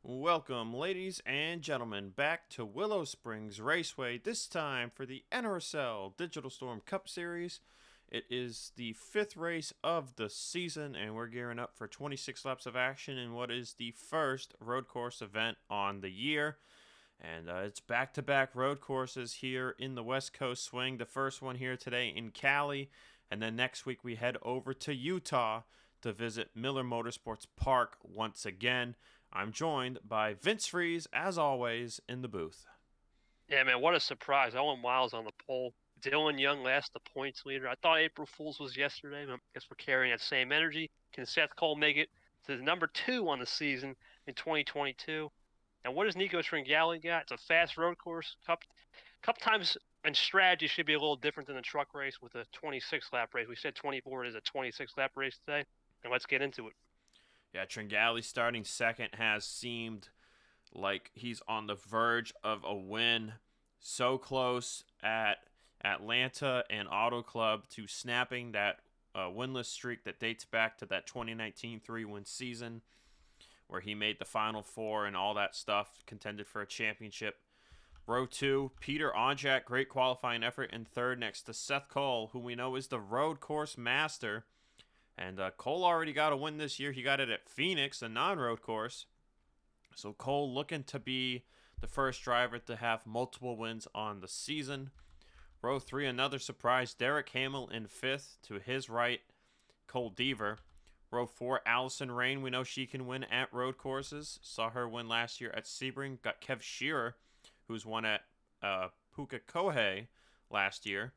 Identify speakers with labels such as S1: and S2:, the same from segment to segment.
S1: Welcome, ladies and gentlemen, back to Willow Springs Raceway, this time for the NRSL Digital Storm Cup Series. It is the fifth race of the season, and we're gearing up for 26 laps of action in what is the first road course event on the year. And it's back-to-back road courses here in the West Coast Swing. The first one here today in Cali, and then next week we head over to Utah to visit Miller Motorsports Park once again. I'm joined by Vince Freeze, as always, in the booth.
S2: Yeah, man, what a surprise. Owen Miles on the pole. Dylan Young last the points leader. I thought April Fool's was yesterday, but I guess we're carrying that same energy. Can Seth Cole make it to the number 2 on the season in 2022? And what does Nico Tringali got? It's a fast road course. Couple times, and strategy should be a little different than the truck race with a 26-lap race. We said 24. It is a 26-lap race today, and let's get into it.
S1: Yeah, Tringali starting second has seemed like he's on the verge of a win. So close at Atlanta and Auto Club to snapping that winless streak that dates back to that 2019 3-win season where he made the Final Four and all that stuff, contended for a championship. Row 2, Peter Onjak, great qualifying effort in third next to Seth Cole, who we know is the road course master. And Cole already got a win this year. He got it at Phoenix, a non-road course. So Cole looking to be the first driver to have multiple wins on the season. Row 3, another surprise. Derek Hamill in fifth. To his right, Cole Deaver. Row 4, Ellison Rain. We know she can win at road courses. Saw her win last year at Sebring. Got Kev Shearer, who's won at Puka Kohei last year.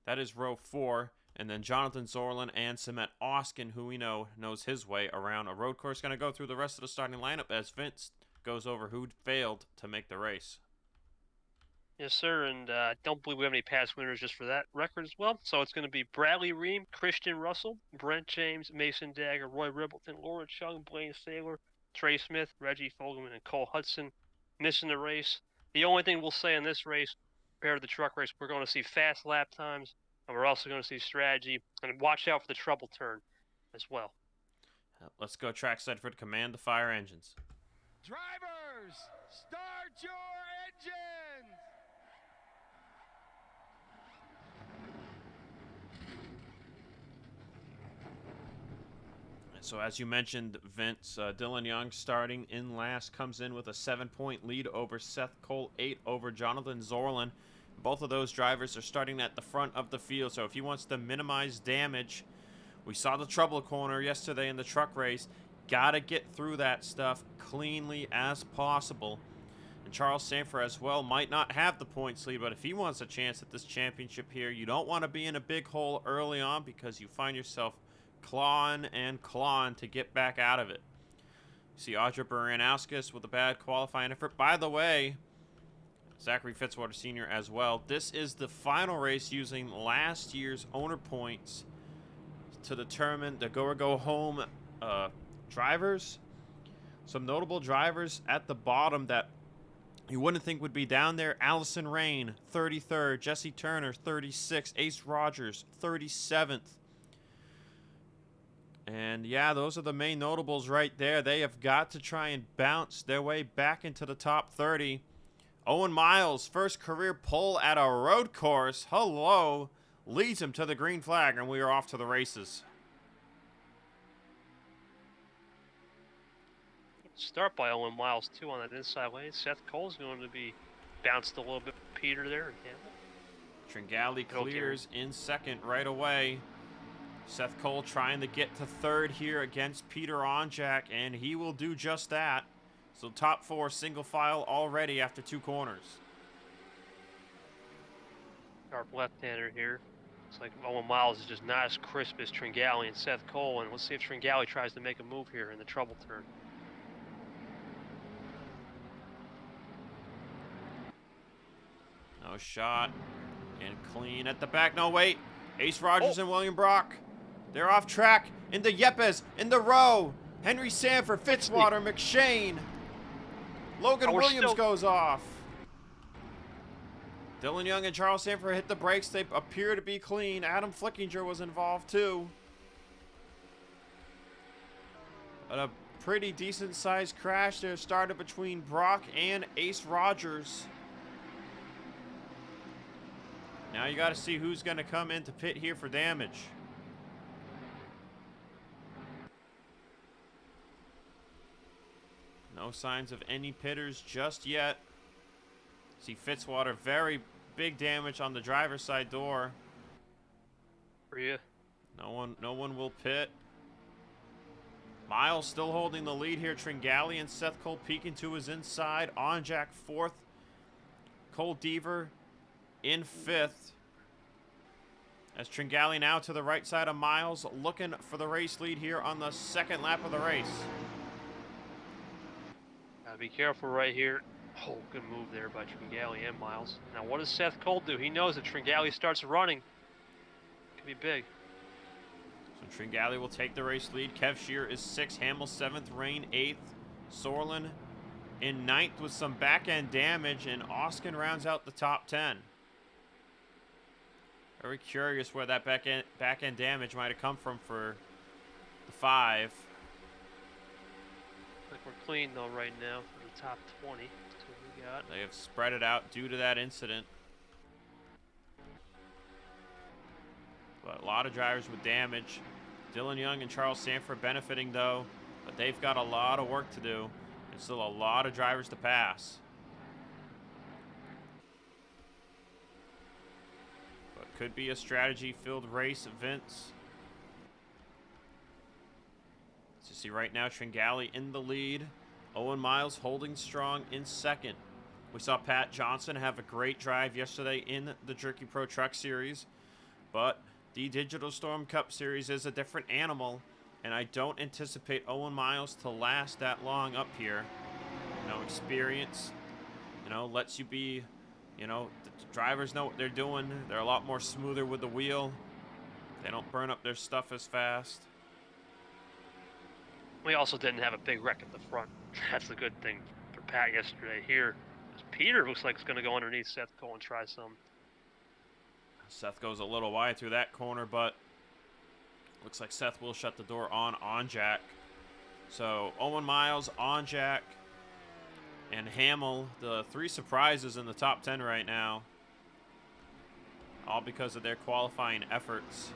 S1: That is row 4. And then Jonathan Zorlin and Samet Oskin, who we know knows his way around a road course. Going to go through the rest of the starting lineup as Vince goes over who failed to make the race.
S2: Yes, sir, and I don't believe we have any past winners just for that record as well. So it's going to be Bradley Ream, Christian Russell, Brent James, Mason Dagger, Roy Ribbleton, Laura Chung, Blaine Saylor, Trey Smith, Reggie Fogelman, and Cole Hudson missing the race. The only thing we'll say in this race, compared to the truck race, we're going to see fast lap times, and we're also going to see strategy, and watch out for the trouble turn as well.
S1: Let's go trackside for to command the fire engines.
S3: Drivers, start your engines!
S1: So as you mentioned, Vince, Dylan Young starting in last, comes in with a 7-point lead over Seth Cole, 8 over Jonathan Zorlin. Both of those drivers are starting at the front of the field, so if he wants to minimize damage, we saw the trouble corner yesterday in the truck race. Got to get through that stuff cleanly as possible. And Charles Sanford as well might not have the points lead, but if he wants a chance at this championship here, you don't want to be in a big hole early on because you find yourself clawing and clawing to get back out of it. You see Audra Baranowskis with a bad qualifying effort. By the way, Zachary Fitzwater Sr. as well. This is the final race using last year's owner points to determine the go or go home drivers. Some notable drivers at the bottom that you wouldn't think would be down there. Allison Rain, 33rd. Jesse Turner, 36th. Ace Rogers, 37th. And yeah, those are the main notables right there. They have got to try and bounce their way back into the top 30. Owen Miles, first career pole at a road course. Hello. Leads him to the green flag, and we are off to the races.
S2: Start by Owen Miles, too, on that inside lane. Seth Cole's going to be bounced a little bit. Peter there.
S1: Tringali clears in second right away. Seth Cole trying to get to third here against Peter Onjak, and he will do just that. So top 4 single file already after 2 corners.
S2: Sharp left-hander here. It's like Owen Miles is just not as crisp as Tringali and Seth Cole, and let's see if Tringali tries to make a move here in the trouble turn.
S1: No shot. And clean at the back. No, wait. Ace Rogers and William Brock. They're off track. Into Yepes. In the row. Henry Sanford, Fitzwater, McShane. Logan Williams goes off. Dylan Young and Charles Sanford hit the brakes. They appear to be clean. Adam Flickinger was involved too. But a pretty decent sized crash there started between Brock and Ace Rogers. Now you got to see who's going to come into pit here for damage. No signs of any pitters just yet. See Fitzwater, very big damage on the driver's side door.
S2: For you.
S1: No one will pit. Miles still holding the lead here. Tringali and Seth Cole peeking to his inside. Onjak fourth. Cole Deaver in fifth. As Tringali now to the right side of Miles, looking for the race lead here on the second lap of the race.
S2: Gotta be careful right here. Oh, good move there by Tringali and Miles. Now, what does Seth Cole do? He knows if Tringali starts running, it could be big.
S1: So Tringali will take the race lead. Kev Shear is 6th, Hamill 7th, Rain 8th, Sorlin in 9th with some back-end damage, and Oskin rounds out the top 10. Very curious where that back-end damage might have come from for the 5.
S2: I think we're clean, though, right now for the top 20. That's what we got.
S1: They have spread it out due to that incident. But a lot of drivers with damage. Dylan Young and Charles Sanford benefiting, though. But they've got a lot of work to do. And still a lot of drivers to pass. But could be a strategy-filled race, Vince. So see right now, Tringali in the lead. Owen Miles holding strong in second. We saw Pat Johnson have a great drive yesterday in the Jerky Pro Truck Series. But the Digital Storm Cup Series is a different animal, and I don't anticipate Owen Miles to last that long up here. You know, experience, you know, lets you be, you know, the drivers know what they're doing. They're a lot more smoother with the wheel. They don't burn up their stuff as fast.
S2: We also didn't have a big wreck at the front. That's a good thing for Pat yesterday here. Peter looks like he's going to go underneath Seth Cole and try some.
S1: Seth goes a little wide through that corner, but looks like Seth will shut the door on Jack. So Owen Miles, on Jack, and Hamill, the 3 surprises in the top 10 right now. All because of their qualifying efforts.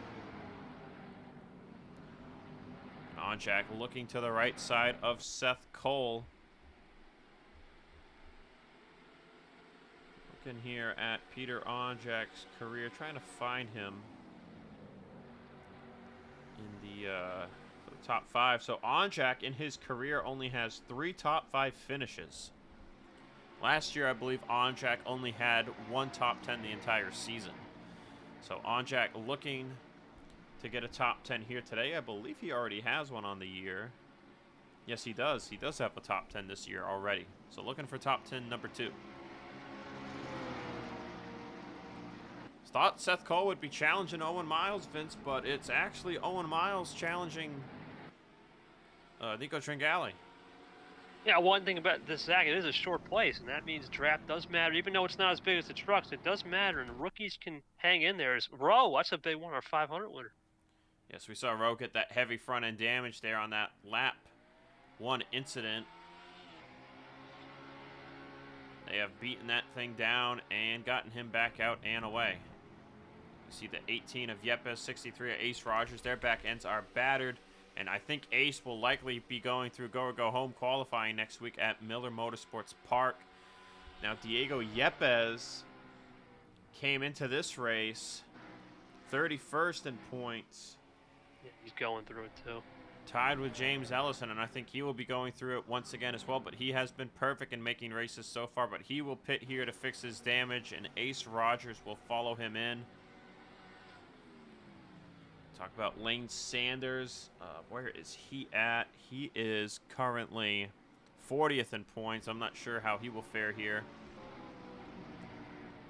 S1: On Jack looking to the right side of Seth Cole. Looking here at Peter Onjak's career, trying to find him in the top 5. So Onjak in his career only has 3 top 5 finishes. Last year, I believe Onjak only had 1 top 10 the entire season. So Onjak looking to get a top 10 here today. I believe he already has one on the year. Yes, he does. He does have a top 10 this year already. So looking for top 10 number 2. Thought Seth Cole would be challenging Owen Miles, Vince, but it's actually Owen Miles challenging Nico Tringali.
S2: Yeah, one thing about this, Zach, it is a short place, and that means draft does matter. Even though it's not as big as the trucks, it does matter, and rookies can hang in there. Rowe, that's a big one, our 500 winner.
S1: Yes, we saw Rowe get that heavy front-end damage there on that lap 1 incident. They have beaten that thing down and gotten him back out and away. You see the 18 of Yepes, 63 of Ace Rogers. Their back ends are battered. And I think Ace will likely be going through go or go home qualifying next week at Miller Motorsports Park. Now, Diego Yepes came into this race 31st in points.
S2: Yeah, he's going through it too.
S1: Tied with James Ellison, and I think he will be going through it once again as well. But he has been perfect in making races so far. But he will pit here to fix his damage, and Ace Rogers will follow him in. Talk about Lane Sanders. Where is he at? He is currently 40th in points. I'm not sure how he will fare here.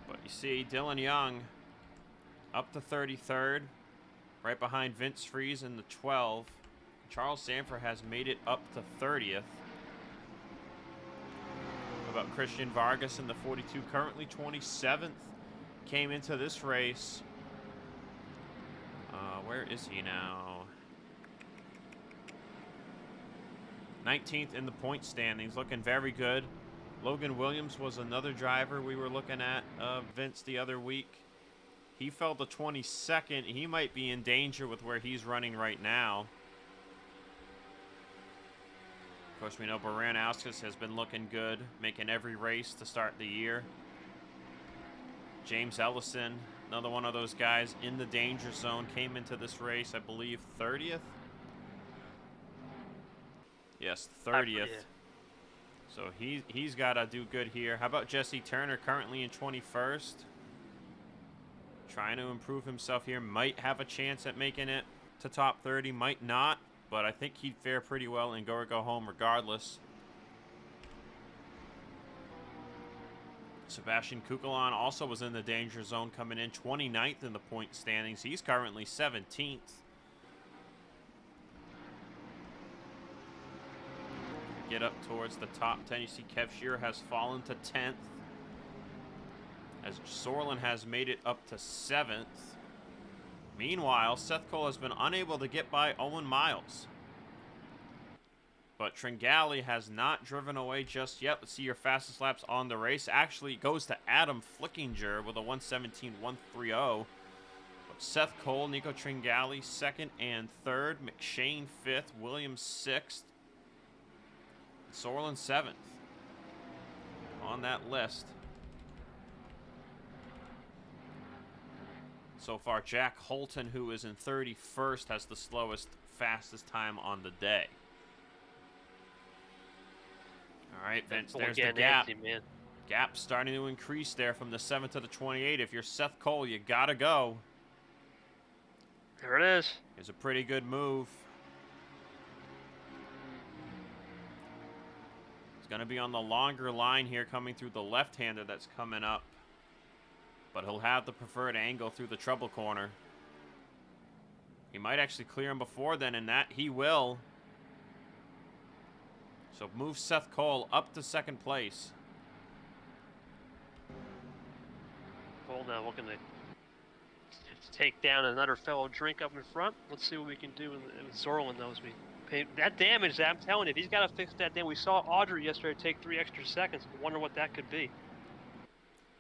S1: But you see Dylan Young up to 33rd, right behind Vince Freeze in the 12. Charles Sanford has made it up to 30th. How about Christian Vargas in the 42, currently 27th. Came into this race. Where is he now? 19th in the point standings, looking very good. Logan Williams was another driver we were looking at, Vince, the other week. He fell to 22nd. He might be in danger with where he's running right now. Of course, we know Baranowskis has been looking good, making every race to start the year. James Ellison, another one of those guys in the danger zone, came into this race, I believe, 30th? Yes, 30th. So he's got to do good here. How about Jesse Turner, currently in 21st? Trying to improve himself here. Might have a chance at making it to top 30, might not. But I think he'd fare pretty well and go home regardless. Sebastian Kukulon also was in the danger zone, coming in 29th in the point standings. He's currently 17th. Get up towards the top 10. You see Kev Shearer has fallen to 10th. As Sorlin has made it up to 7th. Meanwhile, Seth Cole has been unable to get by Owen Miles. But Tringali has not driven away just yet. Let's see your fastest laps on the race. Actually goes to Adam Flickinger with a 1:17.130. But Seth Cole, Nico Tringali, 2nd and 3rd. McShane, 5th. Williams, 6th. Sorlin, 7th. On that list. So far, Jack Holton, who is in 31st, has the fastest time on the day. All right, Vince, there's the gap. Gap starting to increase there from the 7th to the 28th. If you're Seth Cole, you got to go.
S2: There it is.
S1: It's a pretty good move. He's going to be on the longer line here coming through the left-hander that's coming up. But he'll have the preferred angle through the trouble corner. He might actually clear him before then, and that he will. So move Seth Cole up to 2nd place.
S2: Cole now looking to take down another fellow drink up in front. Let's see what we can do with Zorlin, though, as we pay. That damage, I'm telling you, if he's got to fix that damage. We saw Audrey yesterday take 3 extra seconds. I wonder what that could be.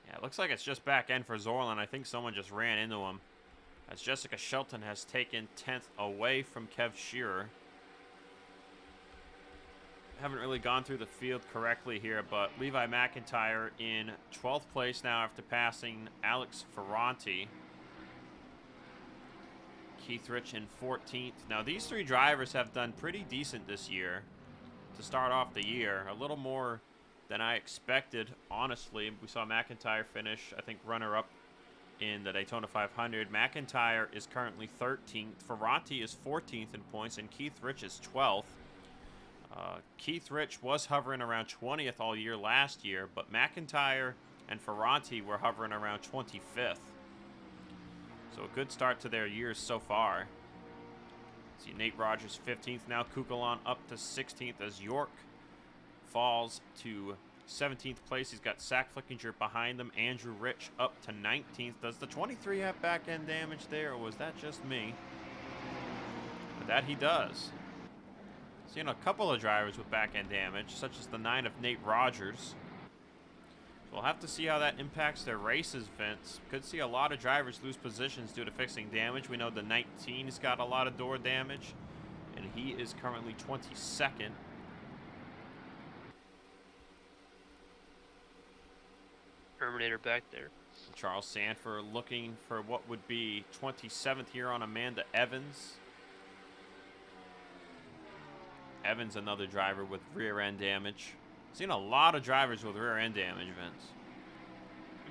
S1: Yeah, it looks like it's just back end for Zorlin. I think someone just ran into him. As Jessica Shelton has taken 10th away from Kev Shearer. Haven't really gone through the field correctly here, but Levi McIntyre in 12th place now after passing Alex Ferranti. Keith Rich in 14th. Now, these 3 drivers have done pretty decent this year to start off the year. A little more than I expected, honestly. We saw McIntyre finish, I think, runner-up in the Daytona 500. McIntyre is currently 13th. Ferranti is 14th in points, and Keith Rich is 12th. Keith Rich was hovering around 20th all year last year, but McIntyre and Ferranti were hovering around 25th. So a good start to their years so far. See Nate Rogers 15th now. Kukulon up to 16th as York falls to 17th place. He's got Zach Flickinger behind them. Andrew Rich up to 19th. Does the 23 have back end damage there, or was that just me? But that he does. Seeing a couple of drivers with back-end damage, such as the 9 of Nate Rogers. So we'll have to see how that impacts their races, Vince. Could see a lot of drivers lose positions due to fixing damage. We know the 19's got a lot of door damage, and he is currently 22nd.
S2: Terminator back there.
S1: Charles Sanford looking for what would be 27th here on Amanda Evans. Evans, another driver with rear end damage. Seen a lot of drivers with rear end damage, Vince.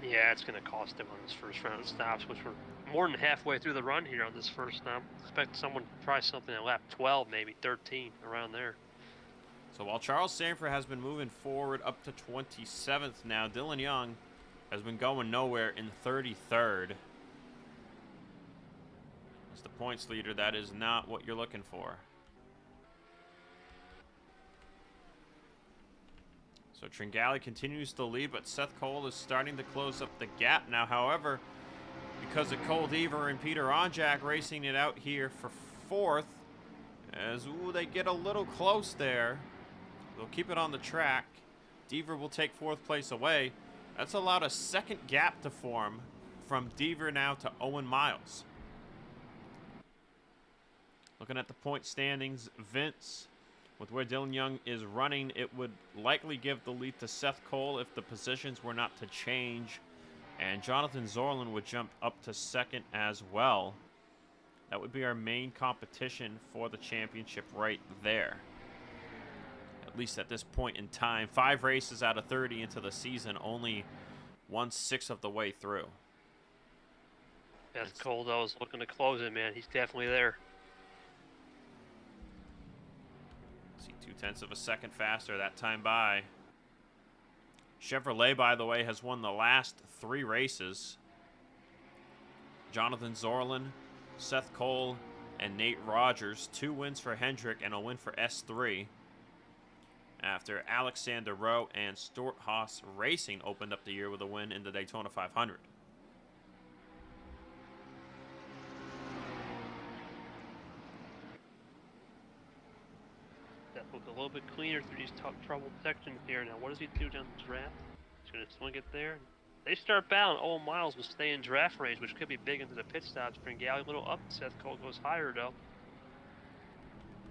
S2: Yeah, it's going to cost him on his first round of stops, which we're more than halfway through the run here on this first stop. Expect someone to try something at lap 12, maybe 13, around there.
S1: So while Charles Sanford has been moving forward up to 27th now, Dylan Young has been going nowhere in 33rd. As the points leader, that is not what you're looking for. So Tringali continues to lead, but Seth Cole is starting to close up the gap now. However, because of Cole Deaver and Peter Onjak racing it out here for 4th, as they get a little close there. They'll keep it on the track. Deaver will take 4th place away. That's allowed a second gap to form from Deaver now to Owen Miles. Looking at the point standings, Vince, with where Dylan Young is running, it would likely give the lead to Seth Cole if the positions were not to change. And Jonathan Zorlin would jump up to 2nd as well. That would be our main competition for the championship right there. At least at this point in time. 5 races out of 30 into the season, only 1/6 of the way through.
S2: Seth Cole, though, is looking to close it, man. He's definitely there.
S1: See, 0.2 of a second faster that time by. Chevrolet, by the way, has won the last 3 races. Jonathan Zorlin, Seth Cole, and Nate Rogers. 2 wins for Hendrick and a win for S3. After Alexander Rowe and Stuart Haas Racing opened up the year with a win in the Daytona 500.
S2: That looked a little bit cleaner through these trouble sections here. Now, what does he do down the draft? He's going to swing it there. They start battling. Owen Miles will stay in draft range, which could be big into the pit stops. Tringale a little up. Seth Cole goes higher, though.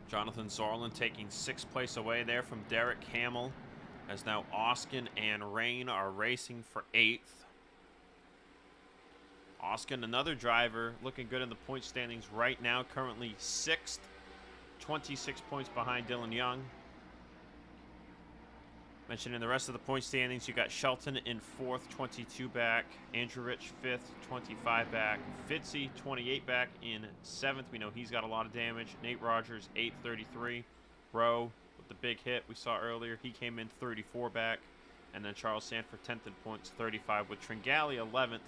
S1: Jonathan Zorlin taking 6th place away there from Derek Hamill, as now Oskin and Rain are racing for 8th. Oskin, another driver, looking good in the point standings right now, currently 6th, 26 points behind Dylan Young. Mentioned in the rest of the point standings, you got Shelton in 4th, 22 back. Andrew Rich 5th, 25 back. Fitzy 28 back in 7th. We know he's got a lot of damage. Nate Rogers 8th, 33. Rowe with the big hit we saw earlier. He came in 34 back. And then Charles Sanford 10th in points, 35. With Tringale 11th,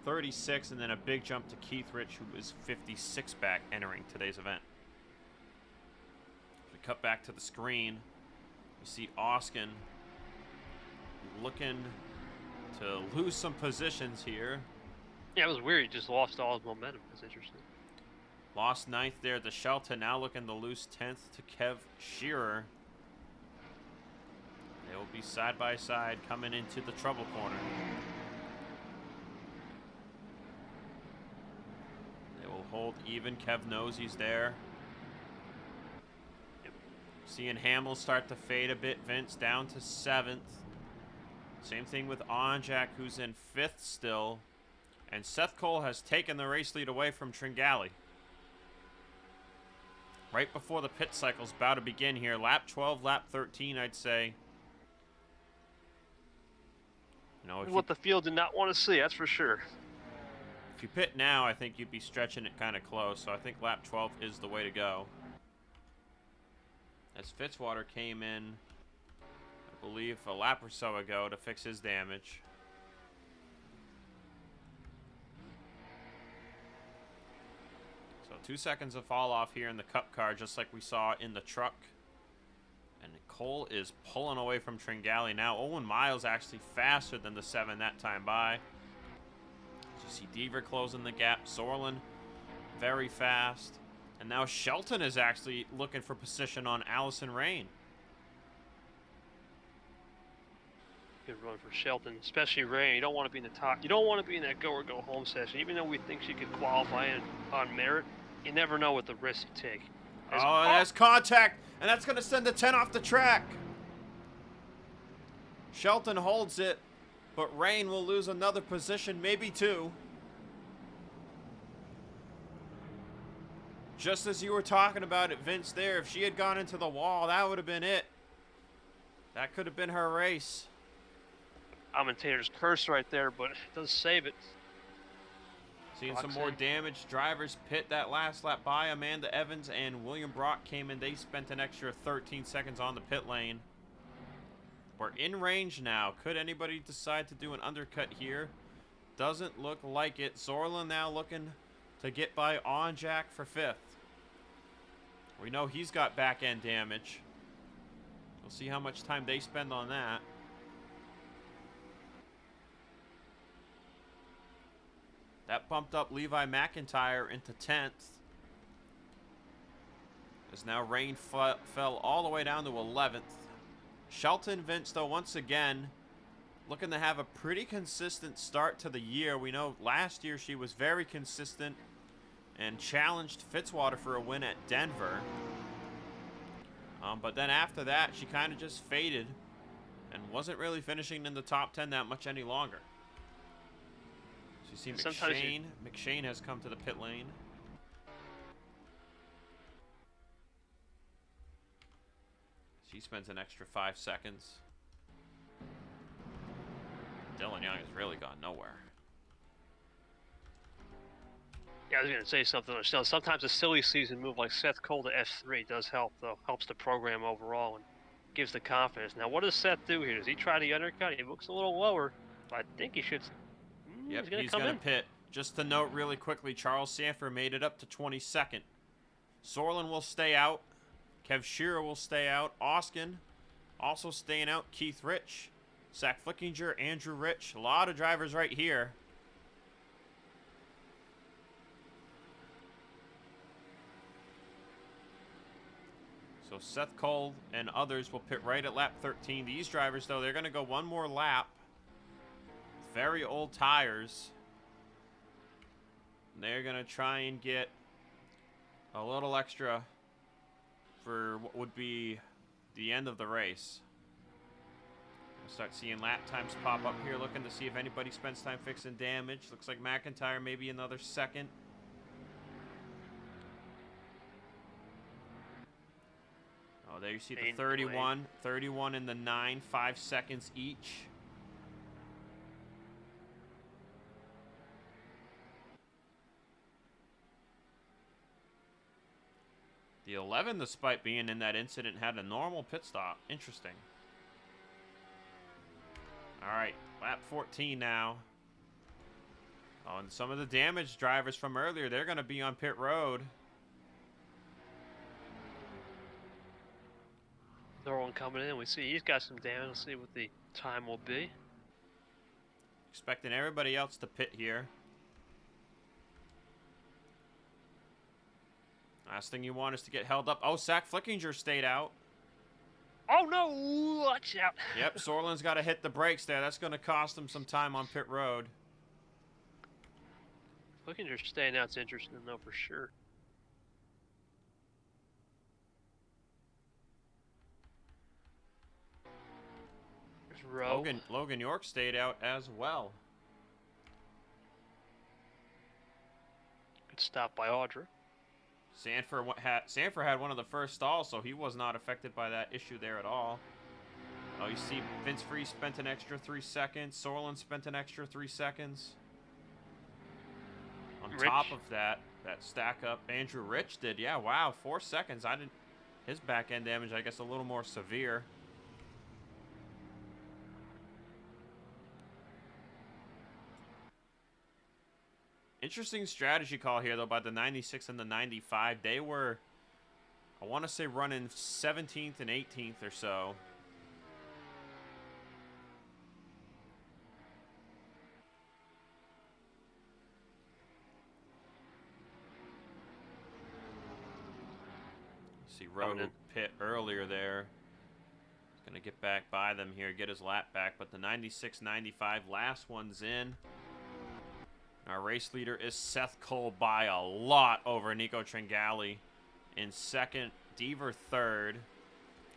S1: 36. And then a big jump to Keith Rich, who is 56 back entering today's event. We cut back to the screen. You see Oskin looking to lose some positions here.
S2: Yeah, it was weird. He just lost all his momentum. That's interesting.
S1: Lost 9th there to Shelton. Now looking to lose 10th to Kev Shearer. They will be side by side coming into the trouble corner. They will hold even. Kev knows he's there. Seeing Hamill start to fade a bit. Vince down to 7th. Same thing with Onjak, who's in 5th still. And Seth Cole has taken the race lead away from Tringale. Right before the pit cycle's about to begin here. Lap 12, lap 13, I'd say. You know,
S2: What the field did not want to see, that's for sure.
S1: If you pit now, I think you'd be stretching it kind of close. So I think lap 12 is the way to go. As Fitzwater came in, I believe, a lap or so ago to fix his damage. So 2 seconds of fall off here in the Cup car, just like we saw in the truck. And Cole is pulling away from Tringale now. Owen Miles actually faster than the 7 that time by. You see Deaver closing the gap. Zorlin very fast. And now Shelton is actually looking for position on Ellison Rain.
S2: Good run for Shelton, especially Rain. You don't want to be in the top. You don't want to be in that go or go home session. Even though we think she could qualify on merit, you never know what the risk you take.
S1: There's contact, and that's going to send the 10 off the track. Shelton holds it, but Rain will lose another position, maybe 2. Just as you were talking about it, Vince, there, if she had gone into the wall, that would have been it. That could have been her race.
S2: Commentator's curse right there, but it does save it.
S1: Seeing some more damaged drivers pit that last lap by. Amanda Evans and William Brock came in. They spent an extra 13 seconds on the pit lane. We're in range now. Could anybody decide to do an undercut here? Doesn't look like it. Zorlin now looking to get by Onjak for 5th. We know he's got back end damage. We'll see how much time they spend on that. That bumped up Levi McIntyre into 10th. As now Rain fell all the way down to 11th. Shelton, Vince, though, once again, looking to have a pretty consistent start to the year. We know last year she was very consistent and challenged Fitzwater for a win at Denver. But then after that, she kind of just faded and wasn't really finishing in the top 10 that much any longer. So you see McShane has come to the pit lane. She spends an extra 5 seconds. Dylan Young has really gone nowhere.
S2: Yeah, I was going to say something. Sometimes a silly season move like Seth Cole to F3 does help, though. Helps the program overall and gives the confidence. Now, what does Seth do here? Does he try the undercut? He looks a little lower, but I think he should.
S1: Yep, he's going to pit. Just to note really quickly, Charles Sanford made it up to 22nd. Sorlin will stay out. Kev Shearer will stay out. Oskin also staying out. Keith Rich, Zach Flickinger, Andrew Rich. A lot of drivers right here. So Seth Cole and others will pit right at lap 13. These drivers, though, they're going to go one more lap. Very old tires. They're going to try and get a little extra for what would be the end of the race. We'll start seeing lap times pop up here, looking to see if anybody spends time fixing damage. Looks like McIntyre maybe another second. Oh, there you see the 31. 31 and the 9, 5 seconds each. The 11, despite being in that incident, had a normal pit stop. Interesting. All right, lap 14 now. Oh, and some of the damaged drivers from earlier, they're going to be on pit road.
S2: Another one coming in. We see he's got some damage. Let's see what the time will be.
S1: Expecting everybody else to pit here. Last thing you want is to get held up. Oh, Zach Flickinger stayed out.
S2: Oh, no. Watch out.
S1: Yep, Sorlin's got to hit the brakes there. That's going to cost him some time on pit road.
S2: Flickinger staying out's interesting to know for sure. There's Rowe.
S1: Logan York stayed out as well.
S2: Good stop by Audra.
S1: Sanford had one of the first stalls, so he was not affected by that issue there at all. Oh, you see Vince Freeze spent an extra 3 seconds. Sorlin spent an extra 3 seconds. On top of that stack up, Andrew Rich did. Yeah, wow, 4 seconds. His back end damage, I guess, a little more severe. Interesting strategy call here, though, by the 96 and the 95. They were, I want to say, running 17th and 18th or so. See Rowe pit earlier there. He's going to get back by them here, get his lap back. But the 96-95, last one's in. Our race leader is Seth Cole by a lot over Nico Tringali in second, Deaver third.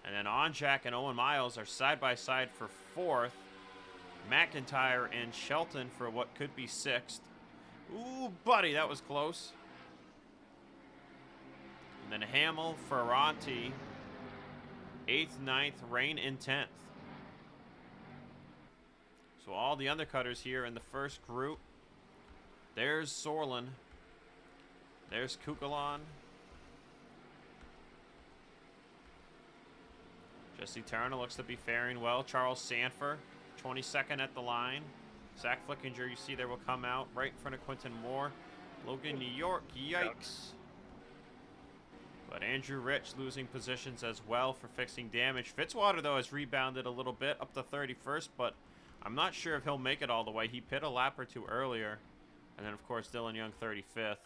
S1: And then Onjack and Owen Miles are side by side for fourth. McIntyre and Shelton for what could be sixth. Ooh, buddy, that was close. And then Hamill, Ferranti, 8th, 9th, Rain in 10th. So all the undercutters here in the first group. There's Sorlin. There's Kukulon. Jesse Turner looks to be faring well. Charles Sanford, 22nd at the line. Zach Flickinger, you see there, will come out right in front of Quentin Moore. Logan New York, yikes. But Andrew Rich losing positions as well for fixing damage. Fitzwater, though, has rebounded a little bit up to 31st, but I'm not sure if he'll make it all the way. He pit a lap or two earlier. And then, of course, Dylan Young, 35th.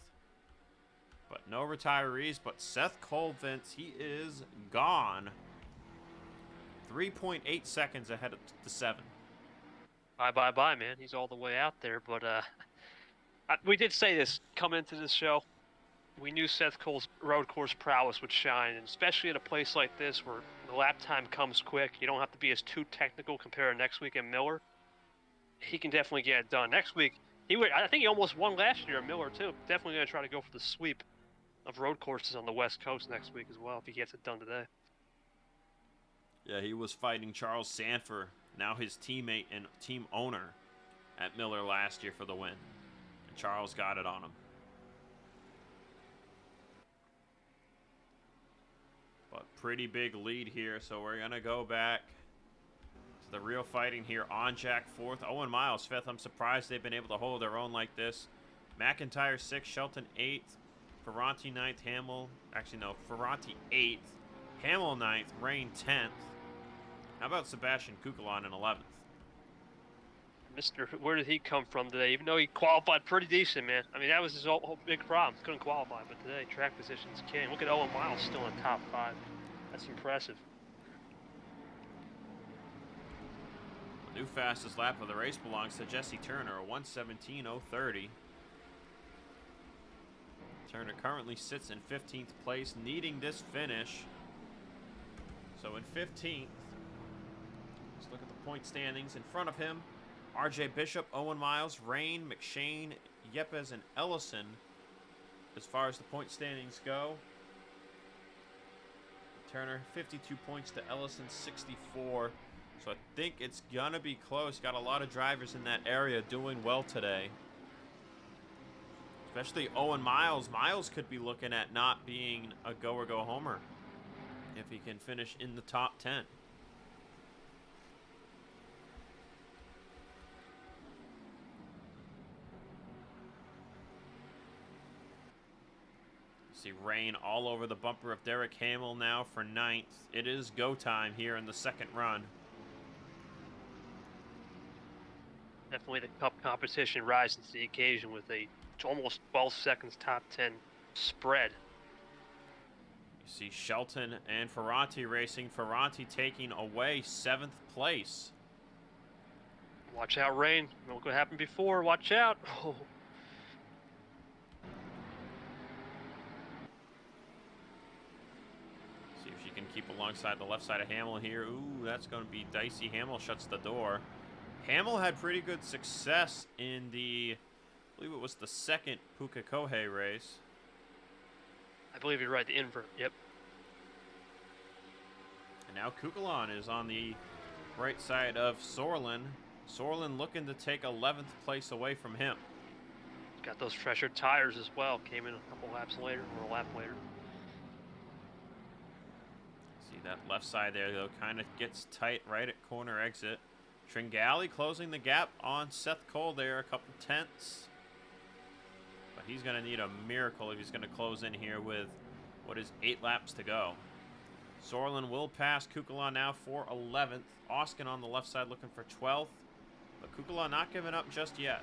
S1: But no retirees. But Seth Cole, Vince, he is gone. 3.8 seconds ahead of the 7.
S2: Bye, man. He's all the way out there. But we did say this coming into this show. We knew Seth Cole's road course prowess would shine, and especially at a place like this where the lap time comes quick. You don't have to be as too technical compared to next week at Miller. He can definitely get it done. Next week, I think he almost won last year at Miller, too. Definitely going to try to go for the sweep of road courses on the West Coast next week as well if he gets it done today.
S1: Yeah, he was fighting Charles Sanford, now his teammate and team owner at Miller last year for the win. And Charles got it on him. But pretty big lead here, so we're going to go back to the real fighting here. Onjak 4th, Owen Miles 5th. I'm surprised they've been able to hold their own like this. McIntyre 6th, Shelton 8th, Ferranti 9th, Ferranti 8th, Hamill 9th, Rain 10th. How about Sebastian Kukulon in 11th?
S2: Where did he come from today? Even though he qualified pretty decent, man. I mean, that was his whole big problem. Couldn't qualify, but today, track position's king. Look at Owen Miles still in the top 5. That's impressive.
S1: The new fastest lap of the race belongs to Jesse Turner, a 1:17.030. Turner currently sits in 15th place, needing this finish. So in 15th, let's look at the point standings in front of him. RJ Bishop, Owen Miles, Rain, McShane, Yepes, and Ellison as far as the point standings go. Turner, 52 points to Ellison, 64. So I think it's going to be close. Got a lot of drivers in that area doing well today. Especially Owen Miles. Miles could be looking at not being a go or go homer if he can finish in the top 10. See Rain all over the bumper of Derek Hamill now for 9th. It is go time here in the second run.
S2: Definitely the Cup competition rises to the occasion with a almost 12 seconds top 10 spread.
S1: You see Shelton and Ferranti racing. Ferranti taking away 7th place.
S2: Watch out, Rain. Look what happened before. Watch out. Oh.
S1: See if she can keep alongside the left side of Hamill here. Ooh, that's going to be dicey. Hamill shuts the door. Hamill had pretty good success in the, I believe it was the second Pukekohe race.
S2: I believe you're right, the invert, yep.
S1: And now Kukulon is on the right side of Sorlin. Sorlin looking to take 11th place away from him.
S2: Got those fresher tires as well. Came in a couple laps later, or a lap later.
S1: See that left side there, though, kind of gets tight right at corner exit. Tringali closing the gap on Seth Cole there, a couple tenths. But he's going to need a miracle if he's going to close in here with what is 8 laps to go. Sorlin will pass Kukulon now for 11th. Oskin on the left side looking for 12th. But Kukulon not giving up just yet.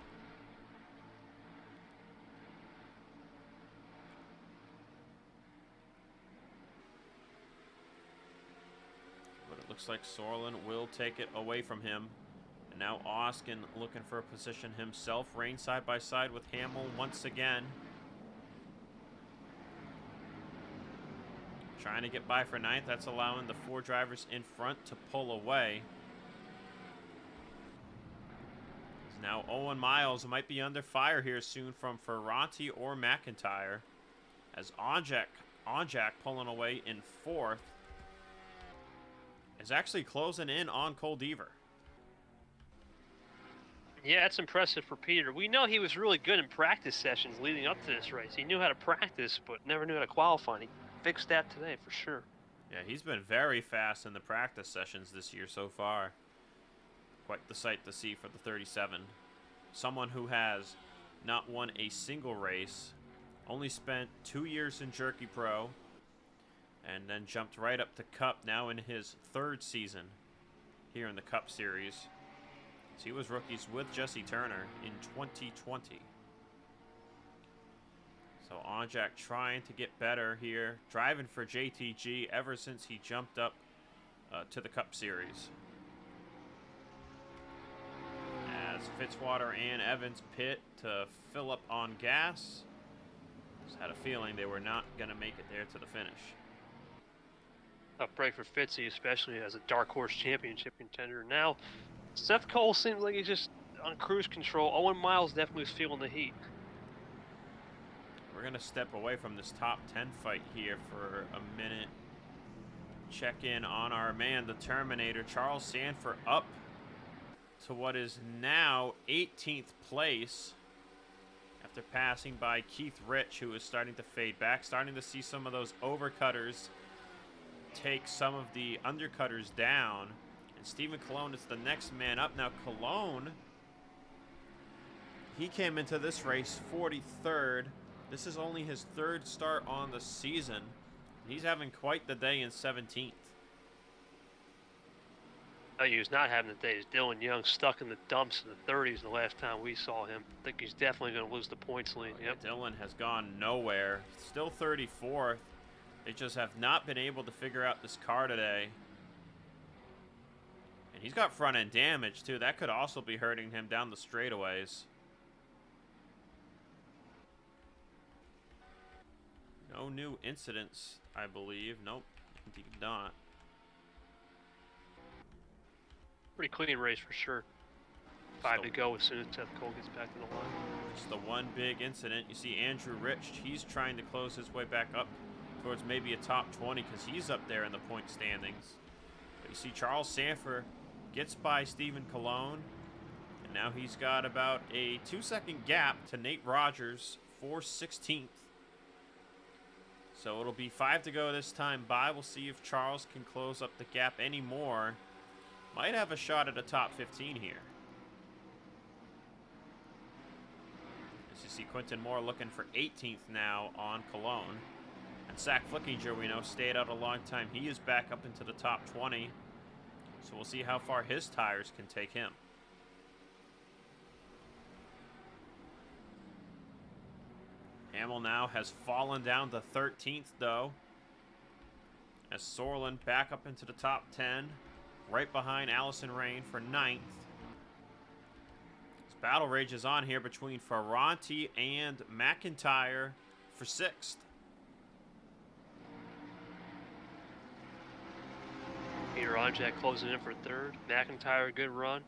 S1: But it looks like Sorlin will take it away from him. And now Oskin looking for a position himself. Rain side by side with Hamill once again. Trying to get by for 9th. That's allowing the 4 drivers in front to pull away. Now Owen Miles might be under fire here soon from Ferranti or McIntyre. As Onjak pulling away in 4th. Is actually closing in on Cole Deaver.
S2: Yeah, that's impressive for Peter. We know he was really good in practice sessions leading up to this race. He knew how to practice, but never knew how to qualify. And he fixed that today for sure.
S1: Yeah, he's been very fast in the practice sessions this year so far. Quite the sight to see for the 37. Someone who has not won a single race, only spent 2 years in Jerky Pro, and then jumped right up to Cup now in his 3rd season here in the Cup Series. So he was rookies with Jesse Turner in 2020. So Onjak trying to get better here, driving for JTG ever since he jumped up to the Cup Series. As Fitzwater and Evans pit to fill up on gas. Just had a feeling they were not going to make it there to the finish.
S2: Tough break for Fitzy, especially as a dark horse championship contender. Now, Seth Cole seems like he's just on cruise control. Owen Miles definitely is feeling the heat.
S1: We're going to step away from this top 10 fight here for a minute. Check in on our man, the Terminator, Charles Sanford, up to what is now 18th place after passing by Keith Rich, who is starting to fade back, starting to see some of those overcutters take some of the undercutters down. And Stephen Colon is the next man up. Now Colon, he came into this race 43rd. This is only his third start on the season. He's having quite the day in 17th.
S2: He was not having the day. Dylan Young stuck in the dumps in the 30s the last time we saw him. I think he's definitely going to lose the points lead.
S1: Yep. Dylan has gone nowhere. Still 34th. They just have not been able to figure out this car today. And he's got front end damage too. That could also be hurting him down the straightaways. No new incidents, I believe. Nope, indeed not.
S2: Pretty clean race for sure. 5 to go as soon as Seth Cole gets back to the line.
S1: Just the one big incident. You see Andrew Rich, he's trying to close his way back up towards maybe a top 20 because he's up there in the point standings. But you see Charles Sanford gets by Stephen Colon, and now he's got about a 2-second gap to Nate Rogers for 16th. So it'll be 5 to go this time by. We'll see if Charles can close up the gap anymore. Might have a shot at a top 15 here. As you see Quentin Moore looking for 18th now on Cologne. And Zach Flickinger, we know, stayed out a long time. He is back up into the top 20. So we'll see how far his tires can take him. Hamill now has fallen down to 13th, though. As Sorlin back up into the top 10. Right behind Allison Rain for 9th. This battle rages on here between Ferranti and McIntyre for 6th.
S2: Peter Onjak closing in for 3rd. McIntyre, a good run.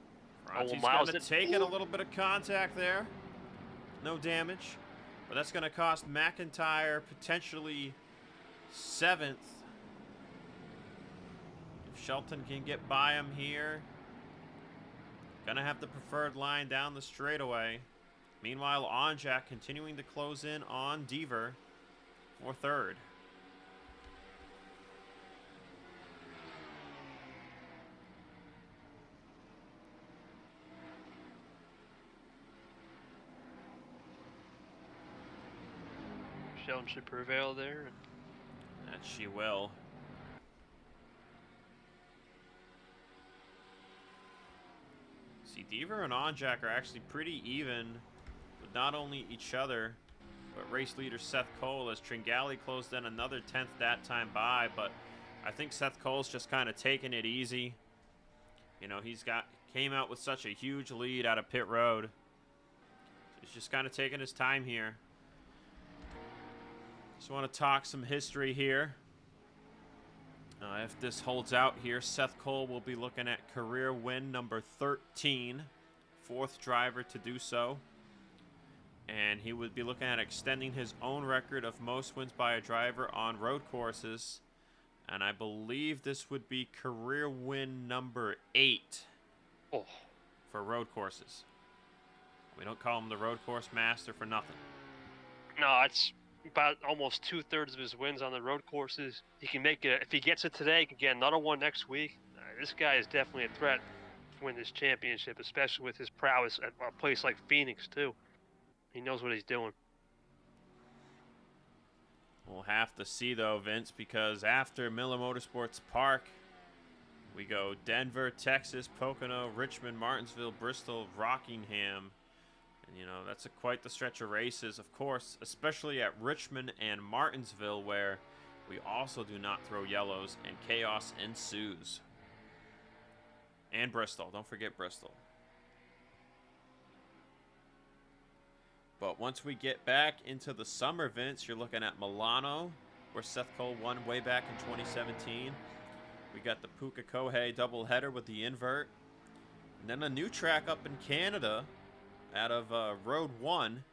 S1: Ferranti's going to take it. A little bit of contact there. No damage. But that's going to cost McIntyre potentially 7th. Shelton can get by him here. Gonna have the preferred line down the straightaway. Meanwhile, Onjak continuing to close in on Deaver for 3rd.
S2: Shelton should prevail there.
S1: That she will. See, Deaver and Onjak are actually pretty even with not only each other, but race leader Seth Cole, as Tringali closed in another 10th that time by. But I think Seth Cole's just kind of taking it easy. You know, came out with such a huge lead out of pit road. So he's just kind of taking his time here. Just want to talk some history here. If this holds out here, Seth Cole will be looking at career win number 13. 4th driver to do so. And he would be looking at extending his own record of most wins by a driver on road courses. And I believe this would be career win number 8 for road courses. We don't call him the road course master for nothing.
S2: No, it's about almost 2/3 of his wins on the road courses. He can make it, if he gets it today, he can get another one next week. This guy is definitely a threat to win this championship, especially with his prowess at a place like Phoenix, too. He knows what he's doing.
S1: We'll have to see, though, Vince, because after Miller Motorsports Park, we go Denver, Texas, Pocono, Richmond, Martinsville, Bristol, Rockingham. And, you know, that's quite the stretch of races, of course, especially at Richmond and Martinsville, where we also do not throw yellows, and chaos ensues. And Bristol. Don't forget Bristol. But once we get back into the summer events, you're looking at Milano, where Seth Cole won way back in 2017. We got the Pukekohe doubleheader with the invert. And then a new track up in Canada out of Road 1.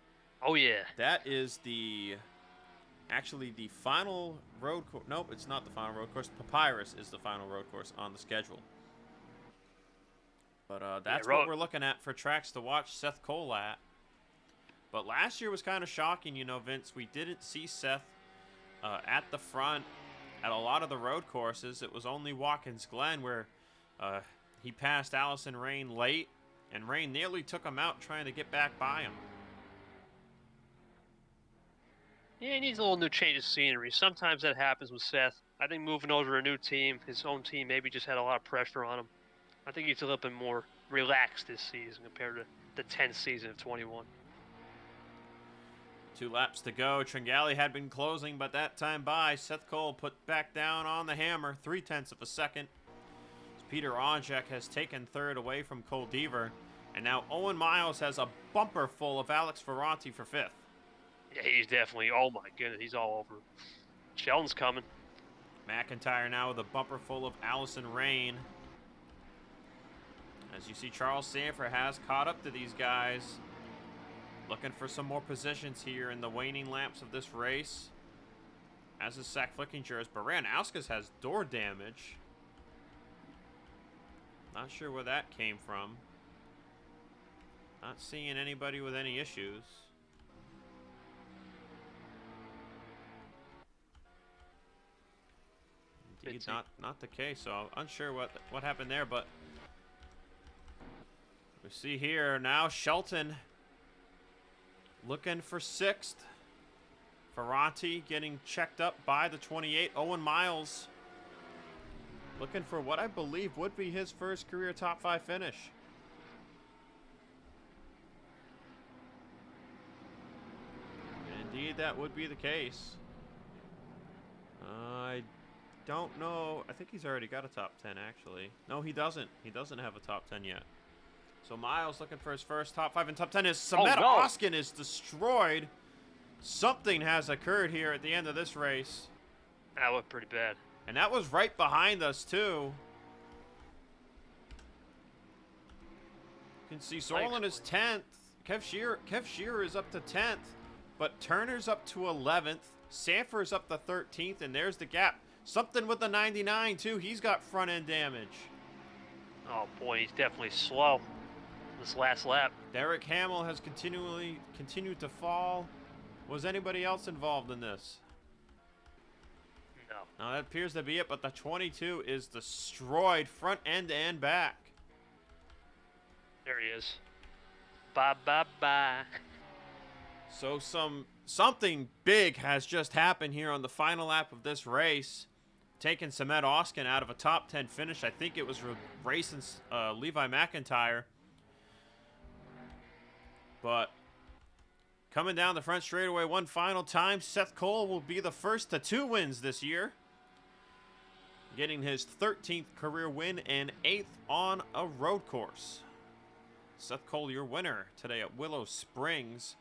S2: Oh, yeah.
S1: That is actually the final road course. Nope, it's not the final road course. Papyrus is the final road course on the schedule. But that's what we're looking at for tracks to watch Seth Cole at. But last year was kind of shocking, you know, Vince. We didn't see Seth at the front at a lot of the road courses. It was only Watkins Glen where he passed Ellison Rain late, and Rain nearly took him out trying to get back by him.
S2: Yeah, he needs a little new change of scenery. Sometimes that happens with Seth. I think moving over to a new team, his own team maybe just had a lot of pressure on him. I think he's a little bit more relaxed this season compared to the 10th season of 21.
S1: 2 laps to go. Tringali had been closing, but that time by, Seth Cole put back down on the hammer, 0.3 of a second. Peter Onjek has taken third away from Cole Deaver, and now Owen Miles has a bumper full of Alex Ferranti for 5th.
S2: Yeah, he's definitely, oh my goodness, he's all over. Sheldon's coming.
S1: McIntyre now with a bumper full of Ellison Rain. As you see, Charles Sanford has caught up to these guys. Looking for some more positions here in the waning laps of this race. As is Zach Flickinger's. Baran-Auskas has door damage. Not sure where that came from. Not seeing anybody with any issues. Indeed, not the case. So I'm unsure what happened there, but we see here now Shelton looking for 6th. Ferranti getting checked up by the 28. Owen Miles looking for what I believe would be his first career top 5 finish. Indeed, that would be the case. I don't know. I think he's already got a top 10, actually. No, he doesn't. He doesn't have a top 10 yet. So Miles looking for his first top 5, and top 10 is Samet Oskin is destroyed. Something has occurred here at the end of this race.
S2: That looked pretty bad.
S1: And that was right behind us, too. You can see Sorlin is 10th. Kev Shearer is up to 10th. But Turner's up to 11th. Sanford's up to 13th, and there's the gap. Something with the 99, too. He's got front-end damage.
S2: Oh, boy, he's definitely slow this last lap.
S1: Derek Hamill has continued to fall. Was anybody else involved in this?
S2: No.
S1: No, that appears to be it, but the 22 is destroyed front end and back.
S2: There he is. Bye, bye, bye.
S1: So something big has just happened here on the final lap of this race, taking Samet Oskin out of a top 10 finish. I think it was racing Levi McIntyre. But coming down the front straightaway one final time, Seth Cole will be the first to 2 wins this year, getting his 13th career win and 8th on a road course. Seth Cole, your winner today at Willow Springs.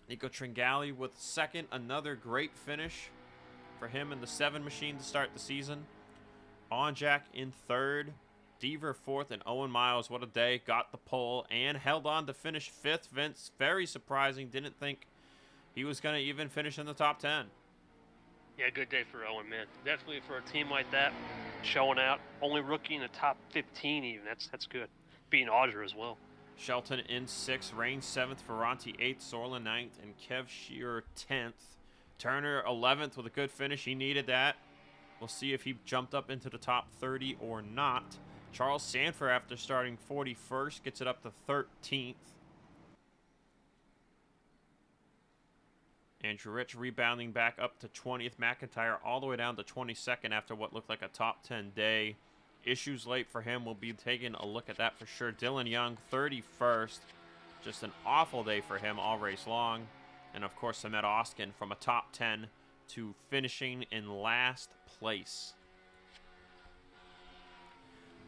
S1: Nico Tringali with 2nd, another great finish for him in the 7 machine to start the season. Onjak in 3rd, Deaver 4th, and Owen Miles, what a day, got the pole and held on to finish 5th. Vince, very surprising, didn't think he was going to even finish in the top 10.
S2: Yeah, good day for Owen, man. Definitely for a team like that, showing out. Only rookie in the top 15 even, that's good. Being Auger as well.
S1: Shelton in 6th, Rain 7th, Ferranti 8th, Sorlin 9th, and Kev Shearer 10th. Turner 11th with a good finish. He needed that. We'll see if he jumped up into the top 30 or not. Charles Sanford, after starting 41st, gets it up to 13th. Andrew Rich rebounding back up to 20th. McIntyre all the way down to 22nd after what looked like a top 10 day. Issues late for him. We'll be taking a look at that for sure. Dylan Young, 31st. Just an awful day for him all race long. And, of course, Samet Oskin from a top 10 to finishing in last place.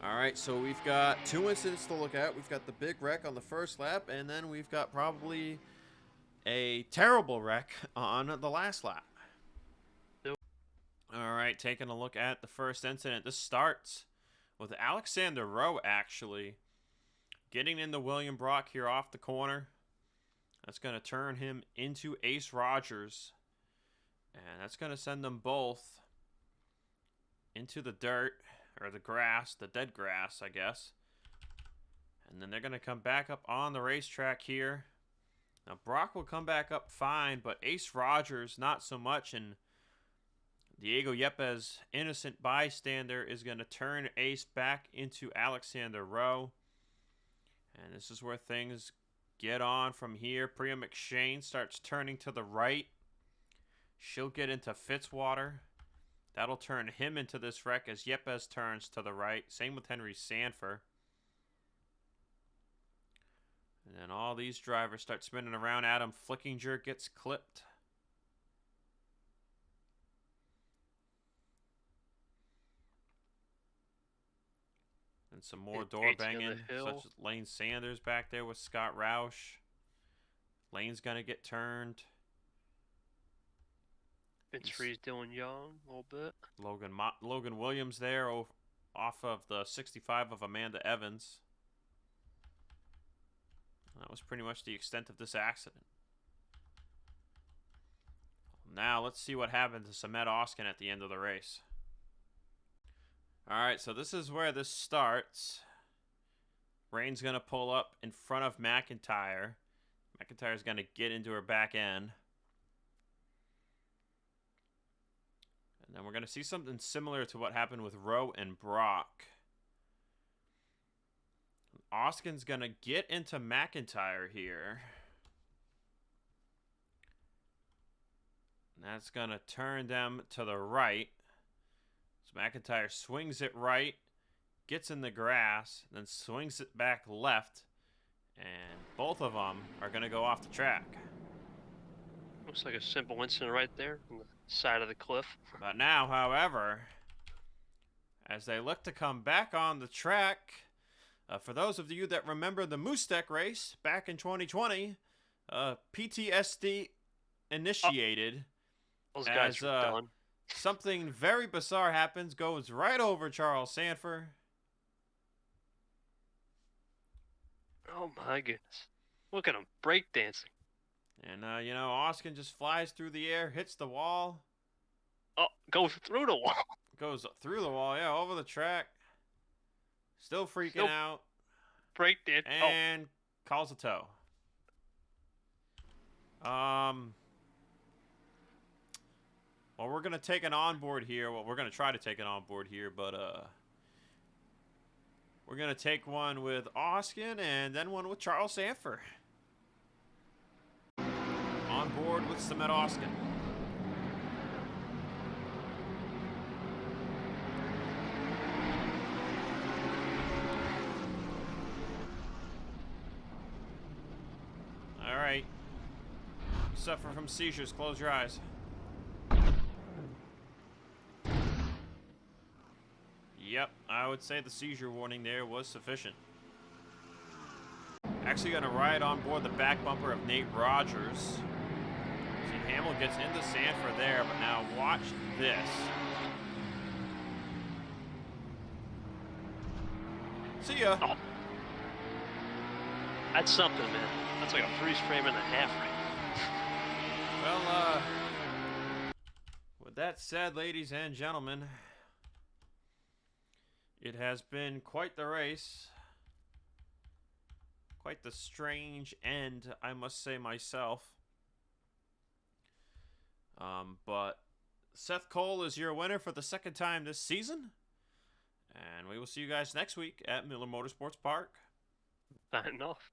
S1: All right, so we've got 2 incidents to look at. We've got the big wreck on the first lap, and then we've got probably a terrible wreck on the last lap.
S2: Nope.
S1: All right, taking a look at the first incident. This starts with Alexander Rowe actually getting into William Brock here off the corner. That's going to turn him into Ace Rogers, and that's going to send them both into the dirt. Or the grass, the dead grass, I guess. And then they're going to come back up on the racetrack here. Now, Brock will come back up fine, but Ace Rogers, not so much. And Diego Yepes, innocent bystander, is going to turn Ace back into Alexander Rowe. And this is where things get on from here. Priya McShane starts turning to the right. She'll get into Fitzwater. That'll turn him into this wreck as Yepes turns to the right. Same with Henry Sanford. And then all these drivers start spinning around. Adam Flickinger gets clipped. And some more door banging, such as Lane Sanders back there with Scott Roush. Lane's going to get turned.
S2: Vince Dylan Young a little bit.
S1: Logan Williams there off of the 65 of Amanda Evans. That was pretty much the extent of this accident. Now let's see what happened to Samet Oskin at the end of the race. Alright, so this is where this starts. Rain's going to pull up in front of McIntyre. McIntyre's going to get into her back end. And then we're going to see something similar to what happened with Rowe and Brock. Oskin's going to get into McIntyre here. And that's going to turn them to the right. So McIntyre swings it right, gets in the grass, then swings it back left. And both of them are going to go off the track.
S2: Looks like a simple incident right there on the side of the cliff.
S1: But now, however, as they look to come back on the track, for those of you that remember the Moose Deck race back in 2020, PTSD initiated.
S2: Those guys were done.
S1: Something very bizarre happens, goes right over Charles Sanford.
S2: Oh my goodness. Look at him, breakdancing.
S1: And, you know, Oskin just flies through the air, hits the wall.
S2: Oh, goes through the wall.
S1: Goes through the wall, yeah, over the track. Still freaking out.
S2: Breakdance.
S1: And calls a tow. Well, we're going to take an onboard here. Well, we're going to try to take an onboard here, but we're going to take one with Oskin and then one with Charles Sanford. On board with Samet Oskin. All right. You suffer from seizures. Close your eyes. Yep, I would say the seizure warning there was sufficient. Actually going to ride on board the back bumper of Nate Rogers. See, Hamill gets into Sanford there, but now watch this. See ya.
S2: Oh. That's something, man. That's like a freeze frame and a half right.
S1: Well, with that said, ladies and gentlemen, it has been quite the race. Quite the strange end, I must say myself. But Seth Cole is your winner for the second time this season. And we will see you guys next week at Miller Motorsports Park.
S2: Signing off.